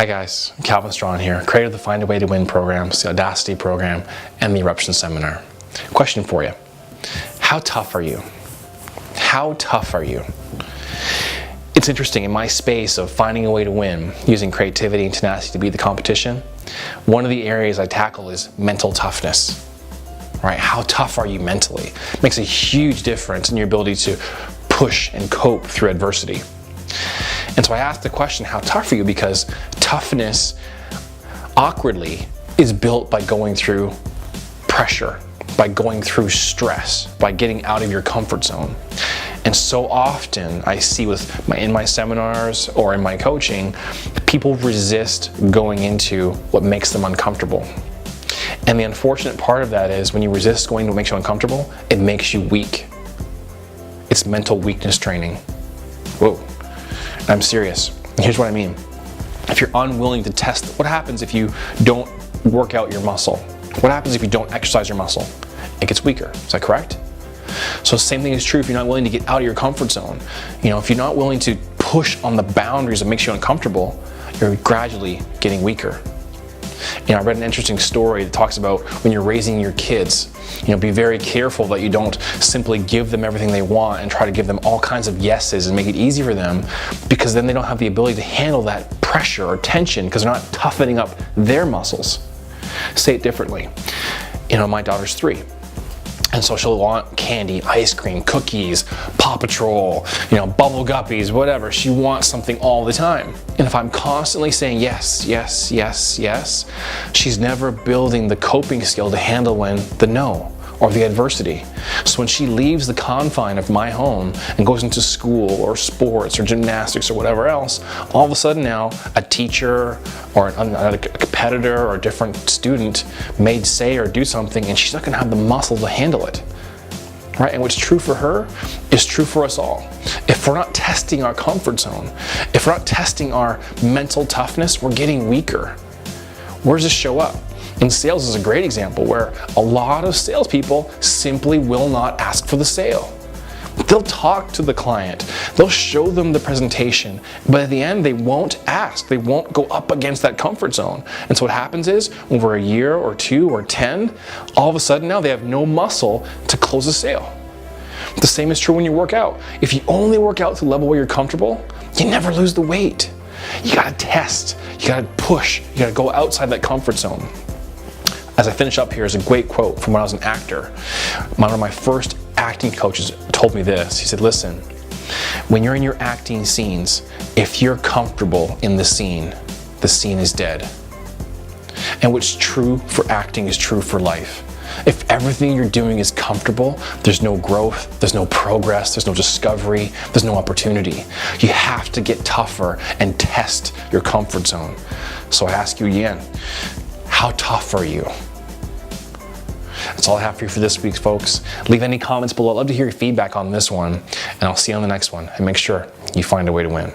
Hi guys, Calvin Strawn here, creator of the Find a Way to Win programs, the Audacity program, and the Eruption Seminar. Question for you. How tough are you? How tough are you? It's interesting, in my space of finding a way to win, using creativity and tenacity to beat the competition, one of the areas I tackle is mental toughness. Right? How tough are you mentally? It makes a huge difference in your ability to push and cope through adversity. And so I asked the question, how tough are you? Because toughness, awkwardly, is built by going through pressure, by going through stress, by getting out of your comfort zone. And so often I see in my seminars or in my coaching, people resist going into what makes them uncomfortable. And the unfortunate part of that is when you resist going to what makes you uncomfortable, it makes you weak. It's mental weakness training. Whoa. I'm serious. Here's what I mean. If you're unwilling to test, what happens if you don't work out your muscle? What happens if you don't exercise your muscle? It gets weaker. Is that correct? So the same thing is true if you're not willing to get out of your comfort zone. If you're not willing to push on the boundaries that makes you uncomfortable, you're gradually getting weaker. I read an interesting story that talks about when you're raising your kids, be very careful that you don't simply give them everything they want and try to give them all kinds of yeses and make it easy for them, because then they don't have the ability to handle that pressure or tension because they're not toughening up their muscles. Say it differently. My daughter's 3. And so she'll want candy, ice cream, cookies, Paw Patrol, Bubble Guppies, whatever. She wants something all the time. And if I'm constantly saying yes, yes, yes, yes, she's never building the coping skill to handle the no or the adversity. So when she leaves the confine of my home and goes into school or sports or gymnastics or whatever else, all of a sudden now a teacher or a competitor or a different student may say or do something and she's not gonna have the muscle to handle it. Right? And what's true for her is true for us all. If we're not testing our comfort zone, if we're not testing our mental toughness, we're getting weaker. Where does this show up? In sales is a great example where a lot of salespeople simply will not ask for the sale. They'll talk to the client, they'll show them the presentation, but at the end they won't ask, they won't go up against that comfort zone. And so what happens is, over a year or 2 or 10, all of a sudden now they have no muscle to close a sale. The same is true when you work out. If you only work out to the level where you're comfortable, you never lose the weight. You gotta test, you gotta push, you gotta go outside that comfort zone. As I finish up here is a great quote from when I was an actor. One of my first acting coaches told me this. He said, listen, when you're in your acting scenes, if you're comfortable in the scene is dead. And what's true for acting is true for life. If everything you're doing is comfortable, there's no growth, there's no progress, there's no discovery, there's no opportunity. You have to get tougher and test your comfort zone. So I ask you again, how tough are you? That's all I have for you for this week, folks. Leave any comments below. I'd love to hear your feedback on this one, and I'll see you on the next one. And make sure you find a way to win.